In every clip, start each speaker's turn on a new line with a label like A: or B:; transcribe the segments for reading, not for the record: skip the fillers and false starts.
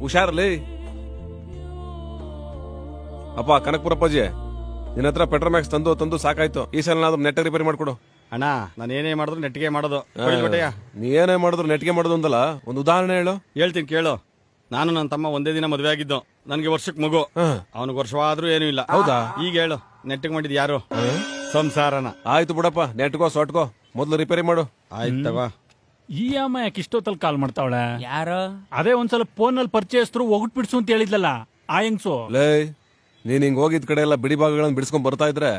A: ಹುಷಾರಲ್ಲಿ. ಅಪ್ಪ ಕನಕಪುರಪ್ಪಾಜಿ, ನಿನ್ನ ಹತ್ರ ಪೆಟ್ರೋಮ್ಯಾಕ್ಸ್ ತಂದು ಸಾಕಾಯ್ತು. ಈ ಸಲ ಏನಾದ್ರು ನೆಟ್ ರಿಪೇರಿ ಮಾಡ್ಕೊಡು.
B: ಅಣ್ಣ ನಾನು ಏನೇ ಮಾಡಿದ್ರು ನೆಟ್ಟಿಗೆ ಮಾಡೋದು.
A: ನೀ ಏನೇ ಮಾಡಿದ್ರು ನೆಟ್ಗೆ ಮಾಡೋದು ಅಂದಲ್ಲ, ಒಂದು ಉದಾಹರಣೆ ಹೇಳು.
B: ಹೇಳ್ತೀನಿ ಕೇಳು. ನಾನು ನನ್ನ ತಮ್ಮ ಒಂದೇ ದಿನ ಮದುವೆ ಆಗಿದ್ದು. ನನಗೆ ವರ್ಷಕ್ಕೆ ಮಗು, ಅವನಿಗೆ ವರ್ಷವಾದ್ರೂ ಏನೂ ಇಲ್ಲ.
A: ಹೌದಾ?
B: ಈಗ ಹೇಳು, ನೆಟ್ಟಿಗೆ ಮಾಡಿದ್ ಯಾರು? ಸಂಸಾರನ.
A: ಆಯ್ತು ಬಿಡಪ್ಪ, ನೆಟ್ಗೋ ಸೊಟ್ಕೋ, ಮೊದ್ಲು ರಿಪೇರಿ ಮಾಡು.
B: ಆಯ್ತವ.
C: ಈ ಅಮ್ಮ ಯಾಕೆ ಇಷ್ಟೊತ್ತಲ್ಲಿ ಕಾಲ್ ಮಾಡ್ತಾವಳೆ?
D: ಯಾರು?
C: ಅದೇ ಒಂದ್ಸಲ ಫೋನ್ ನಲ್ಲಿ ಪರಿಚಯಸ್ತರು ಒಗಟ್ ಬಿಡ್ಸು ಅಂತ ಹೇಳಿದ್ಲಲ್ಲ ಆ ಹೆಂಗ್ಸು.
A: ಲೇ, ನೀನ್ ಹಿಂಗ್ ಹೋಗಿದ್ ಕಡೆ ಎಲ್ಲ ಬಿಡಿ ಭಾಗಗಳನ್ನ ಬಿಡಿಸ್ಕೊಂಡ್ ಬರ್ತಾ ಇದ್ರೆ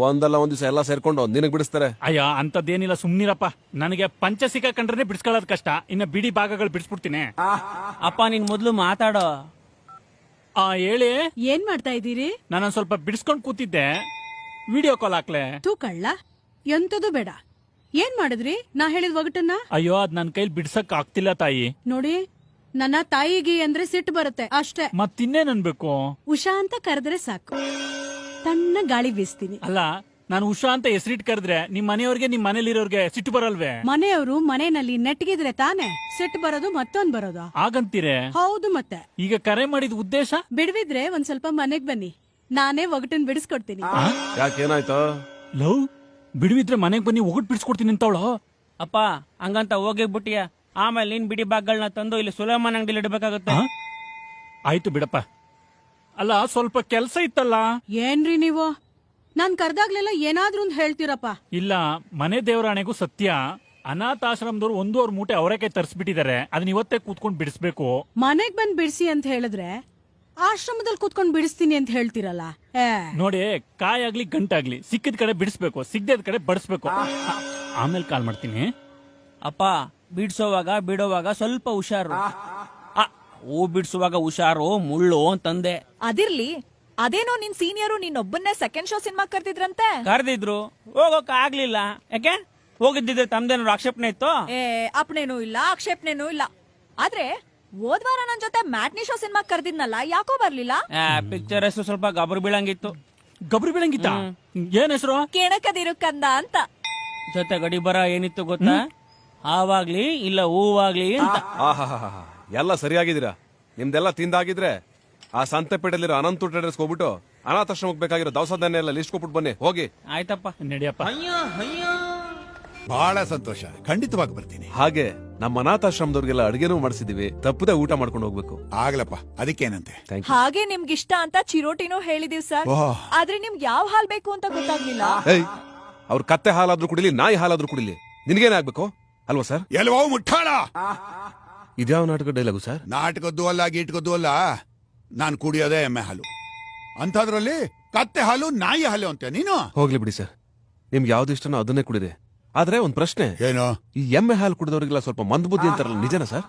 A: ಒಂದಲ್ಲ ಒಂದ್ ದಿವಸ ಎಲ್ಲ ಸೇರ್ಕೊಂಡು ನಿನಗ್ ಬಿಡಿಸ್ತಾರೆ.
C: ಅಯ್ಯ ಅಂತದ್ದೇನಿಲ್ಲ, ಸುಮ್ನಿರಪ್ಪ. ನನಗೆ ಪಂಚ ಸಿಕ್ಕಾಕೊಂಡ್ರೆ ಬಿಡಿಸ್ಕೊಳ್ಳೋದು ಕಷ್ಟ, ಇನ್ನ ಬಿಡಿ ಭಾಗಗಳು ಬಿಡಿಸ್ಬಿಡ್ತೀನಿ.
D: ಅಪ್ಪ ನೀನ್ ಮೊದ್ಲು ಮಾತಾಡೋ.
C: ಹೇಳಿ.
E: ಏನ್ ಮಾಡ್ತಾ ಇದ್ದೀರಿ?
C: ನಾನು ಸ್ವಲ್ಪ ಬಿಡಿಸ್ಕೊಂಡ್ ಕೂತಿದ್ದೆ. ವಿಡಿಯೋ ಕಾಲ್ ಹಾಕ್ಲೆ?
E: ತೂ ಕಳ್ಳ, ಎಂತದು ಬೇಡ. ಏನ್ ಮಾಡಿದ್ರಿ ನಾ ಹೇಳಿದ ಒಗಟನ್ನ?
C: ಅಯ್ಯೋ ಅದ್ ನನ್ ಕೈಲಿ ಬಿಡ್ಸಕ್ ಆಗ್ತಿಲ್ಲ ತಾಯಿ.
E: ನೋಡಿ, ನನ್ನ ತಾಯಿಗೆ ಅಂದ್ರೆ ಸಿಟ್ಟು ಬರುತ್ತೆ ಅಷ್ಟೇ.
C: ಮತ್ತಿನ್ನೇನ್ ಅನ್ಬೇಕು?
E: ಉಷಾ ಅಂತ ಕರೆದ್ರೆ ಸಾಕು, ತಣ್ಣ ಗಾಳಿ ಬೀಸ್ತೀನಿ.
C: ಅಲ್ಲ, ನಾನು ಉಷಾ ಅಂತ ಹೆಸರಿಟ್ ಕರೆದ್ರೆ ನಿಮ್ ಮನೆಯವ್ರಿಗೆ ನಿಮ್ ಮನೇಲಿರೋರ್ಗೆ ಸಿಟ್ಟು ಬರಲ್ವೇ?
E: ಮನೆಯವರು ಮನೆಯಲ್ಲಿ ನೆಟ್ಗಿದ್ರೆ ತಾನೇ ಸಿಟ್ಟು ಬರೋದು, ಮತ್ತೊಂದ್ ಬರೋದು.
C: ಆಗಂತೀರೆ?
E: ಹೌದು. ಮತ್ತೆ
C: ಈಗ ಕರೆ ಮಾಡಿದ ಉದ್ದೇಶ?
E: ಬಿಡ್ವಿದ್ರೆ ಒಂದ್ ಸ್ವಲ್ಪ ಮನೆಗ್ ಬನ್ನಿ, ನಾನೇ ಒಗಟನ್ ಬಿಡಿಸ್ಕೊಡ್ತೀನಿ.
A: ಯಾಕೇನಾಯ್ತು?
C: ಲವ್ ಬಿಡುವಿದ್ರೆ ಮನೆಗ್ ಬನ್ನಿ, ಒಗಟ್ ಬಿಡಿಸ್ಕೊಡ್ತೀನಿ ಅಂತವಳು.
D: ಅಪ್ಪ ಹಂಗಂತ ಹೋಗಿಬಿಟ್ಟಿಯ, ಆಮೇಲೆ ನೀನ್ ಬಿಡಿ ಬಾಗ್ಗಳನ್ನ ತಂದು ಇಲ್ಲಿ ಸುಲೇಮಾನ್ ಅಂಗಡಿಲಿ ಇಡಬೇಕಾಗುತ್ತೆ.
C: ಆಯ್ತು ಬಿಡಪ್ಪ. ಅಲ್ಲ, ಸ್ವಲ್ಪ ಕೆಲ್ಸ ಇತ್ತಲ್ಲ.
E: ಏನ್ರಿ ನೀವು ನಾನ್ ಕರ್ದಾಗ್ಲೆಲ್ಲ ಏನಾದ್ರೂ ಒಂದ್ ಹೇಳ್ತೀರಪ್ಪ.
C: ಇಲ್ಲ, ಮನೆ ದೇವರಾಣೆಗೂ ಸತ್ಯ. ಅನಾಥಾಶ್ರಮದವ್ರು 1 ಮೂಟೆ ಅವರೇಕಾಯಿ ತರಿಸ್ಬಿಟ್ಟಿದ್ದಾರೆ. ಅದನ್ನ ಇವತ್ತೇ ಕೂತ್ಕೊಂಡ್ ಬಿಡಿಸ್ಬೇಕು.
E: ಮನೆಗ್ ಬಂದ್ ಬಿಡಿಸಿ ಅಂತ ಹೇಳಿದ್ರೆ ಆಶ್ರಮದಲ್ಲಿ ಕೂತ್ಕೊಂಡ್ ಬಿಡಿಸ್ತೀನಿ ಅಂತ ಹೇಳ್ತೀರಲ್ಲ.
C: ನೋಡಿ, ಕಾಯಾಗ್ಲಿ ಗಂಟಾಗ್ಲಿ ಸಿಕ್ಕಿದ ಕಡೆ ಬಿಡಿಸ್ಬೇಕು, ಸಿಗ್ದೇದ ಕಡೆ ಬಡಿಸ್ಬೇಕು. ಆಮೇಲೆ ಕಾಲ್ ಮಾಡ್ತೀನಿ.
D: ಅಪ್ಪ ಬಿಡ್ಸೋವಾಗ ಬಿಡೋವಾಗ ಸ್ವಲ್ಪ ಹುಷಾರು. ಹೂ ಬಿಡ್ಸುವಾಗ ಹುಷಾರು, ಮುಳ್ಳು ಅಂತಂದೆ.
F: ಅದಿರ್ಲಿ, ಅದೇನೋ ನಿನ್ ಸೀನಿಯರು ನೀನೊಬ್ಬನ್ನೇ ಸೆಕೆಂಡ್ ಶೋ ಸಿನಿಮಾ ಕರ್ದಿದ್ರಂತೆ.
D: ಕರೆದಿದ್ರು, ಹೋಗೋಕ್ ಆಗ್ಲಿಲ್ಲ. ಯಾಕೆ? ಹೋಗಿದ್ದಿದ್ರೆ ತಮ್ದೇನಾದ್ರು ಆಕ್ಷೇಪಣೆ ಇತ್ತು?
F: ಅಪ್ನೇನೂ ಇಲ್ಲ, ಆಕ್ಷೇಪಣೆನೂ ಇಲ್ಲ. ಆದ್ರೆ ಹೋದ್ವಾರ ನನ್ ಜೊತೆ ಮ್ಯಾಟ್ನಿ ಶೋ ಸಿನಿಮಾ ಕರ್ದಿದ್ನಲ್ಲ, ಯಾಕೋ ಬರ್ಲಿಲ್ಲ?
D: ಪಿಕ್ಚರ್ ಹೆಸರು ಸ್ವಲ್ಪ ಗಬರು ಬೀಳಂಗಿತ್ತು.
C: ಗಬ್ರು ಬೀಳಂಗಿತ್ತ? ಏನ್ ಹೆಸರು?
F: ಕೆಣಕದಿರು ಕಂದ ಅಂತ.
D: ಜೊತೆ ಗಡಿ ಬರ ಏನಿತ್ತು ಗೊತ್ತಾ? ಆವಾಗ್ಲಿ ಇಲ್ಲ ಹೂವಾಗ್ಲಿ ಅಂತ.
A: ಎಲ್ಲ ಸರಿಯಾಗಿದ್ದೀರಾ? ನಿಮ್ದೆಲ್ಲ ತಿಂದಾಗಿದ್ರೆ ಆ ಸಂತೆಪೇಟೆಲಿರೋ ಅನಂತ ಟ್ರೇಡರ್ಸ್ ಹೋಗ್ಬಿಟ್ಟು ಅನಾಥಾಶ್ರಮಕ್ಕೆ ಬೇಕಾಗಿರೋ ದವಸ ಧಾನ್ಯ ಎಲ್ಲ ಲಿಸ್ಟ್ ಕೊಟ್ಬಿಟ್ಟು ಬನ್ನಿ. ಹೋಗಿ.
D: ಆಯ್ತಪ್ಪ,
C: ನಡಿಯಪ್ಪ.
G: ಬಹಳ ಸಂತೋಷ, ಖಂಡಿತವಾಗಿ ಬರ್ತೀನಿ.
A: ಹಾಗೆ ನಮ್ಮ ಅನಾಥಾಶ್ರಮದವ್ರಿಗೆಲ್ಲ ಅಡಿಗೆನೂ ಮಾಡಿಸಿದೀವಿ, ತಪ್ಪದೆ ಊಟ ಮಾಡ್ಕೊಂಡು ಹೋಗ್ಬೇಕು.
G: ಆಗ್ಲಪ್ಪ, ಅದಕ್ಕೇನಂತೆ.
F: ಹಾಗೆ ನಿಮ್ಗಿಷ್ಟ ಅಂತ ಚಿರೋಟಿನೂ ಹೇಳಿದೀವ್ ಸರ್. ಆದ್ರೆ ನಿಮ್ಗೆ ಯಾವ ಹಾಲ್ ಬೇಕು ಅಂತ ಗೊತ್ತಾಗ್ಲಿಲ್ಲ.
A: ಅವ್ರ ಕತ್ತೆ ಹಾಲಾದ್ರೂ ಕುಡಿಲಿ, ನಾಯಿ ಹಾಲಾದ್ರೂ ಕುಡಿಲಿ, ನಿನ್ಗೇನೇ ಆಗ್ಬೇಕು ಅಲ್ವಾ ಸರ್?
G: ಎಲ್ಲವೋ ಮುಟ್ಟಾಳ.
A: ಇದ್ಯಾವ ನಾಟಕ ಡೈಲಾಗು ಸರ್?
G: ನಾಟಕದ್ದು ಅಲ್ಲ, ಗೀಟ್ಕದ್ದು ಅಲ್ಲ, ನಾನು ಕುಡಿಯೋದೇ ಎಮ್ಮೆ ಹಾಲು. ಅಂಥದ್ರಲ್ಲಿ ಕತ್ತೆ ಹಾಲು, ನಾಯಿ ಹಾಲು ಅಂತ ನೀನು?
A: ಹೋಗ್ಲಿ ಬಿಡಿ ಸರ್, ನಿಮ್ಗೆ ಯಾವ್ದು ಇಷ್ಟನೋ ಅದನ್ನೇ ಕುಡಿದೆ. ಆದ್ರೆ ಒಂದ್ ಪ್ರಶ್ನೆ,
G: ಏನು?
A: ಈ ಎಮ್ಮೆ ಹಾಲು ಕುಡಿದವ್ರಿಗೆಲ್ಲ ಸ್ವಲ್ಪ ಮಂದಬುದ್ಧಿ ಅಂತಾರಲ್ಲ, ನಿಜನಾ ಸರ್?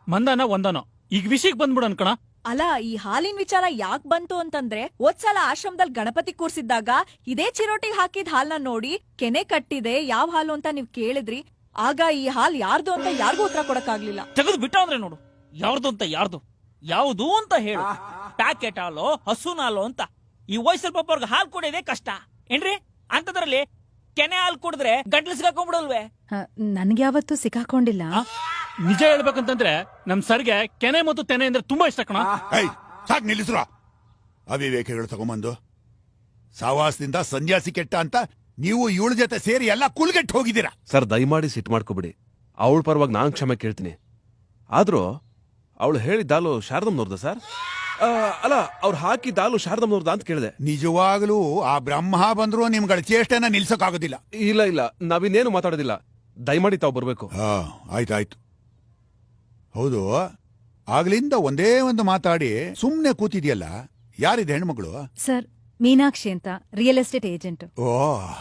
C: ಮಂದನ ಒಂದನೋ, ಈಗ ವಿಷಯಕ್ಕೆ ಬಂದ್ಬಿಡು ಅನ್ಕಣ.
F: ಅಲ್ಲ, ಈ ಹಾಲಿನ ವಿಚಾರ ಯಾಕೆ ಬಂತು ಅಂತಂದ್ರೆ, ಹೋದ್ಸಲ ಆಶ್ರಮದಲ್ಲಿ ಗಣಪತಿ ಕೂರ್ಸಿದ್ದಾಗ ಇದೇ ಚಿರೋಟಿಗೆ ಹಾಕಿದ ಹಾಲ್ನ ನೋಡಿ ಕೆನೆ ಕಟ್ಟಿದೆ, ಯಾವ ಹಾಲು ಅಂತ ನೀವ್ ಕೇಳಿದ್ರಿ. ಆಗ ಈ ಹಾಲ್ ಯಾರ್ದು ಅಂತ ಯಾರಿಗೂ ಉತ್ತರ ಕೊಡಕ್ಕಾಗ್ಲಿಲ್ಲ.
D: ತೆಗೆದು ಬಿಟ್ಟ ಅಂದ್ರೆ ನೋಡು, ಯಾರ್ದು ಅಂತ ಯಾರ್ದು ಯಾವುದು ಅಂತ ಹೇಳು. ಪ್ಯಾಕೆಟ್ ಹಾಲು, ಹಸುನ ಹಾಲು ಅಂತ ಈ ವಯಸ್ಸಲ್ಲಿ ಪಾಪ ಅವ್ರಿಗೆ ಹಾಲು ಕೊಡೋದೇ ಕಷ್ಟ ಏನ್ರಿ? ಅಂತದ್ರಲ್ಲಿ ಕೆನೆ ಹಾಲು ಕುಡಿದ್ರೆ ಗಂಟ್ಲು ಸಿಗಾಕೊಂಡ್ಬಿಡಲ್ವೇ?
H: ನನ್ಗೆ ಯಾವತ್ತೂ ಸಿಕ್ಕಾಕೊಂಡಿಲ್ಲ.
C: ನಿಜ ಹೇಳ್ಬೇಕಂತಂದ್ರೆ ನಮ್ ಸರ್ಗೆ ಕೆನೆ ಮತ್ತು ತೆನೆ ಅಂದ್ರೆ ತುಂಬಾ ಇಷ್ಟ ಕಣ.
G: ಸಾಕ್ ನಿಲ್ಲಿಸ್ರ. ಅವಿವೇಕಗಳು ತಗೊಂಬಂದು ಸಾವಾಸದಿಂದ ಸನ್ಯಾಸಿ ಕೆಟ್ಟ ಅಂತ ನೀವು ಇವಳ ಜೊತೆ ಸೇರಿ ಎಲ್ಲ ಕುಲ್ಗೆಟ್ಟು ಹೋಗಿದ್ದೀರಾ.
A: ಸರ್, ದಯಮಾಡಿ ಸಿಟ್ಟು ಮಾಡ್ಕೋಬಿಡಿ. ಅವಳ ಪರವಾಗಿ ನಾನ್ ಕ್ಷಮೆ ಕೇಳ್ತೀನಿ. ಆದ್ರೂ ಅವಳು ಹೇಳಿದ್ದಾಲು ಶಾರದಮ್ನವ್ರದ ಸರ್? ಅಲ್ಲ, ಅವ್ರು ಹಾಕಿದ್ದಾಲು ಶಾರದಮ್ನವ್ರದ ಅಂತ ಕೇಳಿದೆ.
G: ನಿಜವಾಗ್ಲೂ ಆ ಬ್ರಹ್ಮ ಬಂದ್ರು ನಿಮ್ಗಳ ಚೇಷ್ಟೆನ ನಿಲ್ಸಕ್ಕಾಗೋದಿಲ್ಲ.
A: ಇಲ್ಲ, ನಾವಿನ್ನೇನು ಮಾತಾಡೋದಿಲ್ಲ. ದಯಮಾಡಿ ತಾವು ಬರ್ಬೇಕು.
G: ಆಯ್ತಾಯ್ತು. ಹೌದು, ಆಗ್ಲಿಂದ ಒಂದೇ ಒಂದು ಮಾತಾಡಿ ಸುಮ್ನೆ ಕೂತಿದ್ಯಲ್ಲ, ಯಾರಿದೆ ಹೆಣ್ಮಗಳು?
H: ಸರ್, ಮೀನಾಕ್ಷಿ ಅಂತ, ರಿಯಲ್ ಎಸ್ಟೇಟ್ ಏಜೆಂಟ್.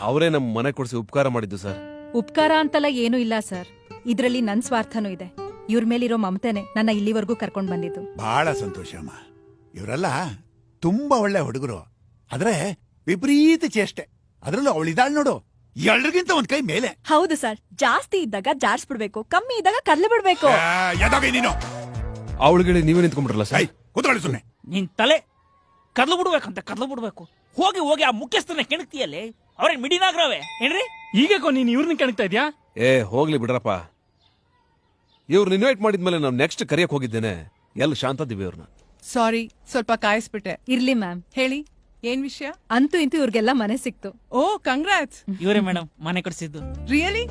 A: ಅವರೇ ನಮ್ಮ ಮನೆ ಕೊಡಿಸಿ ಉಪಕಾರ ಮಾಡಿದ್ದು ಸರ್.
H: ಉಪಕಾರ ಅಂತಲ್ಲ ಏನೂ ಇಲ್ಲ ಸರ್, ಇದ್ರಲ್ಲಿ ನನ್ ಸ್ವಾರ್ಥನೂ ಇದೆ. ಇವ್ರ ಮೇಲಿರೋ ಮಮತೆನೆ ನನ್ನ ಇಲ್ಲಿವರೆಗೂ ಕರ್ಕೊಂಡ್ ಬಂದಿದ್ದು.
G: ಬಹಳ ಸಂತೋಷ ಅಮ್ಮ. ಇವರೆಲ್ಲ ತುಂಬಾ ಒಳ್ಳೆ ಹುಡುಗರು, ಆದ್ರೆ ವಿಪರೀತ ಚೇಷ್ಟೆ. ಅದ್ರಲ್ಲೂ ಅವಳಿದಾಳ್ ನೋಡು, ಎಲ್ರಿಗಿಂತ ಒಂದ್ ಕೈ ಮೇಲೆ.
F: ಹೌದು ಸರ್, ಜಾಸ್ತಿ ಇದ್ದಾಗ ಜಾರ್ಸ್ಬಿಡ್ಬೇಕು, ಕಮ್ಮಿ ಇದ್ದಾಗ ಕದ್ಲು ಬಿಡ್ಬೇಕು.
G: ನೀನು
A: ಅವಳುಗಳಿಗೆ ನೀವೇ ನಿಂತ್ಕೊಂಡ್ಬಿಡ್ರಲ್ಲ ಸರ್?
G: ಕೂತ್ಕೊಳ್ಳಿ ಸುಮ್ನೆ.
D: ನಿನ್ ತಲೆ ಕದ್ಲು ಬಿಡ್ಬೇಕಂತ ಕದ್ಲು ಬಿಡ್ಬೇಕು. ಹೋಗಿ ಆ ಮುಖ್ಯಸ್ಥನ ಕೆಣಕ್ತಿಯಲ್ಲಿ ಅವ್ರೇನ್ ಮಿಡಿನಾಗ್ರವೇ ಏನ್ರಿ?
C: ಈಗೇಕೋ ನೀನ್ ಇವ್ರನ್ನ ಕೆಣಕ್ತಾ ಇದ್ಯಾ?
A: ಹೋಗ್ಲಿ ಬಿಡ್ರಪ್ಪ. ಇವ್ರು ಇನ್ವೈಟ್ ಮಾಡಿದ್ಮೇಲೆ ನಾವು ನೆಕ್ಸ್ಟ್ ಕರಿಯಕ್ ಹೋಗಿದ್ದೇನೆ. ಎಲ್ಲಿ ಶಾಂತ ದಿವ್ಯವ್ರನ್ನ.
I: ಸಾರಿ, ಸ್ವಲ್ಪ ಕಾಯಿಸ್ಬಿಟ್ಟೆ.
H: ಇರ್ಲಿ ಮ್ಯಾಮ್.
I: ಹೇಳಿ, ಏನ್ ವಿಷಯ?
H: ಅಂತೂ ಇಂತೂ ಇವ್ರಿಗೆಲ್ಲ ಮನೆ ಸಿಕ್ತು.
I: ಓ, ಕಂಗ್ರಾಟ್ಸ್.
D: ಇವರೇ ಮೇಡಮ್ ಮನೆ ಕಟ್ಸಿದ್ದು.
I: ರಿಯಲಿ?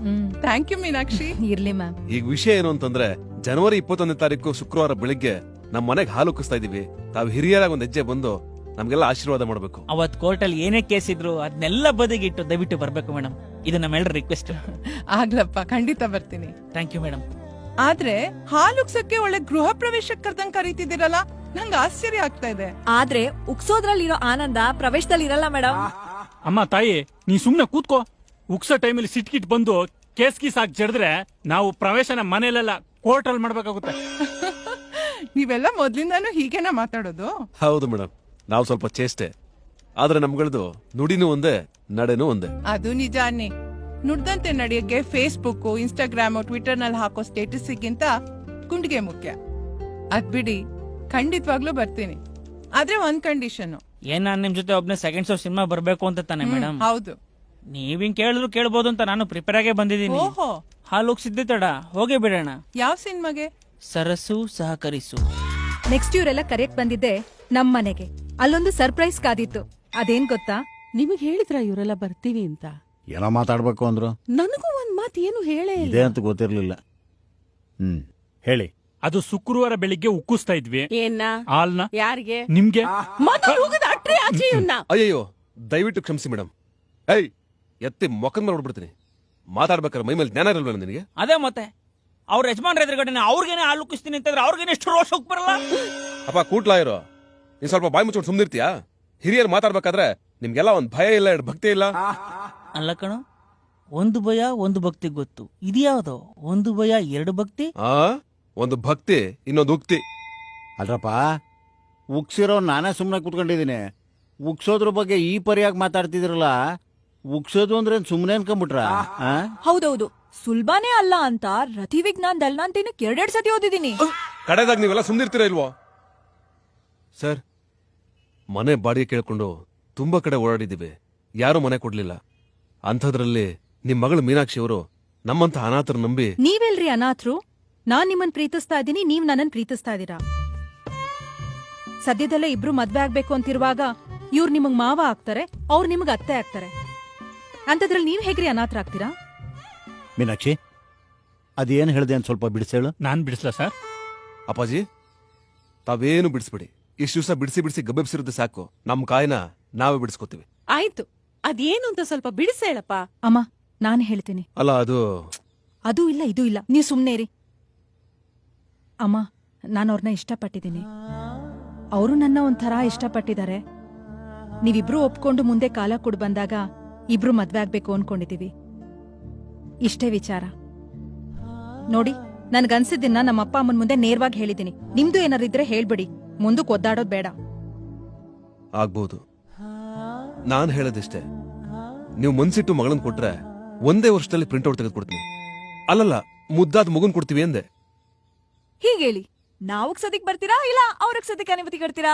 I: Thank you Meenakshi.
H: ಇರ್ಲಿ ಮ್ಯಾಮ್.
A: ಈಗ ವಿಷಯ ಏನು ಅಂತಂದ್ರೆ, ಜನವರಿ 21ನೇ ತಾರೀಕು ಶುಕ್ರವಾರ ಬೆಳಿಗ್ಗೆ ನಮ್ಮ ಮನೆಗೆ ಹಾಲು ಉಕ್ಕಿಸ್ತಾ ಇದೀವಿ. ತಾವು ಹಿರಿಯರಾಗಿ ಒಂದ್ ಹೆಜ್ಜೆ ಬಂದು ನಮ್ಗೆಲ್ಲ ಆಶೀರ್ವಾದ ಮಾಡಬೇಕು.
D: ಅವತ್ ಕೋರ್ಟಲ್ಲಿ ಏನೇ ಕೇಸ್ ಇದ್ರು ಅದನ್ನೆಲ್ಲ ಬದಿಗಿಟ್ಟು ದಯವಿಟ್ಟು ಬರ್ಬೇಕು ಮೇಡಮ್. ಇದು ನಮ್ಮೆಲ್ಲರ ರಿಕ್ವೆಸ್ಟ್.
I: ಆಗ್ಲಪ್ಪ, ಖಂಡಿತ ಬರ್ತೀನಿ.
D: Thank you madam.
I: ಆದ್ರೆ ಹಾಲುಕ್ಸಕ್ಕೆ ಒಳ್ಳೆ ಗೃಹ ಪ್ರವೇಶಕ್ಕೆ ಕರ್ದಂಗ್ ಕರೀತಿದ್ದೀರಲ್ಲ, ನಂಗೆ ಆಶ್ಚರ್ಯ ಆಗ್ತಾ ಇದೆ.
F: ಆದ್ರೆ ಉಕ್ಸೋದ್ರಲ್ಲಿರೋ ಆನಂದ ಪ್ರವೇಶದಲ್ಲಿ ಇರಲ್ಲ ಮೇಡಮ್.
C: ಅಮ್ಮ ತಾಯಿ, ನೀ ಸುಮ್ನೆ ಕೂತ್ಕೋ. ಉಕ್ಸೋ ಟೈಮಲ್ಲಿ ಸಿಟ್ಕಿಟ್ ಬಂದು ಕೇಸ್ ಗೀಸ್ ಹಾಕಿ ಜಡಿದ್ರೆ ನಾವು ಪ್ರವೇಶನ ಮನೇಲೆಲ್ಲ ಕೋರ್ಟಲ್ಲಿ ಮಾಡ್ಬೇಕಾಗುತ್ತೆ.
I: ನೀವೆಲ್ಲ ಮೊದ್ಲಿಂದಾನು ಹೀಗೇನಾ ಮಾತಾಡೋದು?
A: ಹೌದು ಮೇಡಮ್, ನಾವು ಸ್ವಲ್ಪ ಚೇಷ್ಟೆ, ಆದ್ರೆ ನಮ್ಗಳದು ನುಡಿನೂ ಒಂದೇ, ನಡೆನೂ ಒಂದೇ.
I: ಅದು ನಿಜಾನೇ. ನುಡ್ದಂತೆ ನಡೆಯಕ್ಕೆ ಫೇಸ್ಬುಕ್, ಇನ್ಸ್ಟಾಗ್ರಾಮ್, ಟ್ವಿಟರ್ ನಲ್ಲಿ ಹಾಕೋ ಸ್ಟೇಟಸ್ಗಿಂತ ಕುಂಡಿಗೆ ಮುಖ್ಯ. ಅದ್ ಬಿಡಿ, ಖಂಡಿತವಾಗ್ಲೂ ಬರ್ತೀನಿ. ಆದ್ರೆ ಒಂದ್ ಕಂಡೀಷನ್.
D: ಏನ್ ನಾನ್ ನಿಮ್ ಜೊತೆ ಒಬ್ನೇ ಸೆಕೆಂಡ್ ಶೋ ಸಿನಿಮಾ ಬರ್ಬೇಕು ಅಂತ ತಾನೆ ಮೇಡಮ್?
I: ಹೌದು.
D: ನೀವಿಂಗ್ ಕೇಳಿದ್ರು ಕೇಳ್ಬೋದು ಅಂತ ನಾನು ಪ್ರಿಪೇರ್ ಆಗೇ ಬಂದಿದ್ದೀನಿ.
I: ಓಹೋ,
D: ಹಾಲು ಸಿದ್ದೆ ತಡ, ಹೋಗೇ ಬಿಡೋಣ.
I: ಯಾವ ಸಿನಿಮಾಗೆ?
D: ಸರಸು ಸಹಕರಿಸು.
H: ನೆಕ್ಸ್ಟ್ ಇವರೆಲ್ಲ ಕರೆಯಕ್ ಬಂದಿದ್ದೆ ನಮ್ ಮನೆಗೆ. ಅಲ್ಲೊಂದು ಸರ್ಪ್ರೈಸ್ ಕಾದಿತ್ತು. ಅದೇನ್ ಗೊತ್ತಾ?
E: ನಿಮಗ್ ಹೇಳಿದ್ರ ಇವರೆಲ್ಲ ಬರ್ತೀವಿ ಅಂತ?
B: ಏನೋ ಮಾತಾಡ್ಬೇಕು ಅಂದ್ರು,
E: ನನಗೂ ಒಂದ್ ಮಾತು ಏನು ಹೇಳೇ ಇಲ್ಲ.
B: ಇದೇ ಅಂತ ಗೊತ್ತಿರ್ಲಿಲ್ಲ. ಹೇಳಿ.
C: ಅದು ಶುಕ್ರವಾರ ಬೆಳಿಗ್ಗೆ ಉಕ್ಕಿಸ್ತಾ ಇದ್ವಿ.
E: ಏನ?
C: ಹಾಲ್ನ
E: ಯಾರಿಗೆ?
C: ನಿಮ್ಗೆ.
A: ಅಯ್ಯಯ್ಯೋ, ದಯವಿಟ್ಟು ಕ್ಷಮಿಸಿ ಮೇಡಮ್. ಏಯ್, ಎತ್ತಿ ಮೊಕದ ಮೇಲೆ ಹೊಡ್ಬಿಡ್ತೀನಿ. ಮಾತಾಡ್ಬೇಕಾದ್ರೆ ಮೈ ಮೇಲೆ ಜ್ಞಾನ ಇರಲ್ವೇನ ನಿನಗೆ?
D: ಅದೇ ಮತ್ತೆ ಅವ್ರ ಯಜಮಾನ್ರ ಎದುರುಗಡೆ ಅವ್ರಿಗೇನೆ ಹಾಲು ಉಕ್ಕಿಸ್ತೀನಿ ಅಂತಂದ್ರೆ ಅವ್ರಿಗೇನೆ ಎಷ್ಟು ರೋಷ ಹೋಗ್ ಬರಲ್ಲ.
A: ಅಪ್ಪ ಕೂಟ್ಲಾ ಇರೋ, ನೀನ್ ಸ್ವಲ್ಪ ಬಾಯಿ ಮುಚ್ಕೊಂಡು ಸುಮ್ನಿರ್ತೀಯಾ? ಹಿರಿಯರು ಮಾತಾಡ್ಬೇಕಾದ್ರೆ ನಿಮ್ಗೆಲ್ಲ ಒಂದ್ ಭಯ ಇಲ್ಲ, ಎರಡು ಭಕ್ತಿ ಇಲ್ಲ.
D: ಅಲ್ಲ ಕಣೋ, ಒಂದು ಭಯ ಒಂದು ಭಕ್ತಿ ಗೊತ್ತು. ಇದ್ಯಾವುದೋ ಒಂದು ಭಯ ಎರಡು ಭಕ್ತಿ.
A: ಒಂದು ಭಕ್ತಿ, ಇನ್ನೊಂದು ಉಕ್ತಿ.
B: ಅಲ್ರಪ್ಪ, ಉಕ್ಸಿರೋ ನಾನೇ ಸುಮ್ಮನೆ ಕುತ್ಕೊಂಡಿದ್ದೀನಿ. ಉಕ್ಸೋದ್ರ ಬಗ್ಗೆ ಈ ಪರಿಯಾಗಿ ಮಾತಾಡ್ತಿದ್ರಲ್ಲ, ಉಕ್ಸೋದು ಅಂದ್ರೆ ಸುಮ್ಮನೆ ಅನ್ಕೊಂಡ್ಬಿಟ್ರ?
F: ಹೌದೌದು, ಸುಲ್ಭಾನೇ ಅಲ್ಲ ಅಂತ ರತಿ ವಿಜ್ಞಾನ್ ದಲ್ನಾಂತೇನು 2 ಸತಿ ಓದಿದೀನಿ.
A: ಕಡೆದಾಗ ನೀವೆಲ್ಲ ಸುಮ್ನಿರ್ತೀರಾ ಇಲ್ವೋ? ಸರ್, ಮನೆ ಬಾಡಿಗೆ ಕೇಳ್ಕೊಂಡು ತುಂಬಾ ಕಡೆ ಓಡಾಡಿದ್ದೀವಿ, ಯಾರು ಮನೆ ಕೊಡ್ಲಿಲ್ಲ. ಅಂಥದ್ರಲ್ಲಿ ನಿಮ್ ಮಗಳು ಮೀನಾಕ್ಷಿ ಅವರು ನಮ್ಮಂತ ಅನಾಥರು ನಂಬಿ.
H: ನೀವೆಲ್ರಿ ಅನಾಥರು? ನಾನ್ ನಿಮ್ಮನ್ ಪ್ರೀತಿಸ್ತಾ ಇದ್ದೀನಿ, ನೀವ್ ನನ್ನನ್ ಪ್ರೀತಿಸ್ತಾ ಇದೀರಾ. ಸದ್ಯದಲ್ಲೇ ಇಬ್ರು ಮದ್ವೆ ಆಗ್ಬೇಕು ಅಂತಿರುವಾಗ ಇವ್ರು ನಿಮಗ್ ಮಾವ ಆಗ್ತಾರೆ, ಅವ್ರು ನಿಮಗ್ ಅತ್ತೆ ಆಗ್ತಾರೆ. ಅಂತದ್ರಲ್ಲಿ ನೀವ್ ಹೇಗ್ರಿ ಅನಾಥರಾಗ್ತೀರಾ?
B: ಮೀನಾಕ್ಷಿ, ಅದೇನ್ ಹೇಳ್ದೆ ಅಂತ ಸ್ವಲ್ಪ ಬಿಡಿಸೇಳು.
C: ನಾನ್ ಬಿಡಿಸ್ಲಾ ಸರ್?
A: ಅಪ್ಪಾಜಿ, ತಾವೇನು ಬಿಡಿಸ್ಬಿಡಿ. ಇಷ್ಟು ದಿವಸ ಬಿಡಿಸಿ ಬಿಡಿಸಿ ಗಬ್ಬೆಬ್ಸಿರುತ್ತೆ ಸಾಕು. ನಮ್ ಕಾಯಿನ ನಾವೇ ಬಿಡಿಸ್ಕೋತೀವಿ.
E: ಆಯ್ತು, ಅದೇನು ಅಂತ ಸ್ವಲ್ಪ ಬಿಡಿಸೇಳಪ್ಪ.
H: ಅಮ್ಮ, ನಾನ್ ಹೇಳ್ತೀನಿ.
A: ಅಲ್ಲ, ಅದು
H: ಅದೂ ಇಲ್ಲ ಇದೂ ಇಲ್ಲ, ನೀವ್ ಸುಮ್ನೆ ಇರಿ. ಅಮ್ಮ, ನಾನು ಅವ್ರನ್ನ ಇಷ್ಟಪಟ್ಟಿದ್ದೀನಿ, ಅವರು ನನ್ನ ಒಂಥರ ಇಷ್ಟಪಟ್ಟಿದ್ದಾರೆ. ನೀವಿಬ್ರು ಒಪ್ಕೊಂಡು ಮುಂದೆ ಕಾಲ ಕೊಡ್ ಬಂದಾಗ ಇಬ್ರು ಮದ್ವೆ ಆಗ್ಬೇಕು ಅನ್ಕೊಂಡಿದೀವಿ. ಇಷ್ಟೇ ವಿಚಾರ. ನೋಡಿ, ನನ್ಗನ್ಸಿದ್ದನ್ನ ನಮ್ಮ ಅಪ್ಪ ಅಮ್ಮನ್ ಮುಂದೆ ನೇರವಾಗಿ ಹೇಳಿದೀನಿ. ನಿಮ್ದು ಏನಾರಿದ್ರೆ ಹೇಳ್ಬಿಡಿ, ಮುಂದಕ್ಕೆ ಒದ್ದಾಡೋದ್ ಬೇಡ.
A: ಆಗ್ಬೋದು. ನಾನ್ ಹೇಳೋದಿಷ್ಟೇ, ನೀವು ಮನ್ಸಿಟ್ಟು ಮಗಳನ್ ಕೊಟ್ರೆ ಒಂದೇ ವರ್ಷದಲ್ಲಿ ಪ್ರಿಂಟ್ಔಟ್ ತೆಗೆದುಕೊಡ್ತೀನಿ. ಅಲ್ಲಲ್ಲ, ಮುದ್ದಾದ ಮಗುನ್ ಕೊಡ್ತೀವಿ ಅಂದೆ.
F: ಹೀಗೇಳಿ, ನಾವುಗ್ ಸದಿಕ್ ಬರ್ತೀರಾ ಇಲ್ಲ ಅವ್ರಿಗೆ ಸದಿಕ್ ಅನುಮತಿ ಕೊಡ್ತೀರಾ?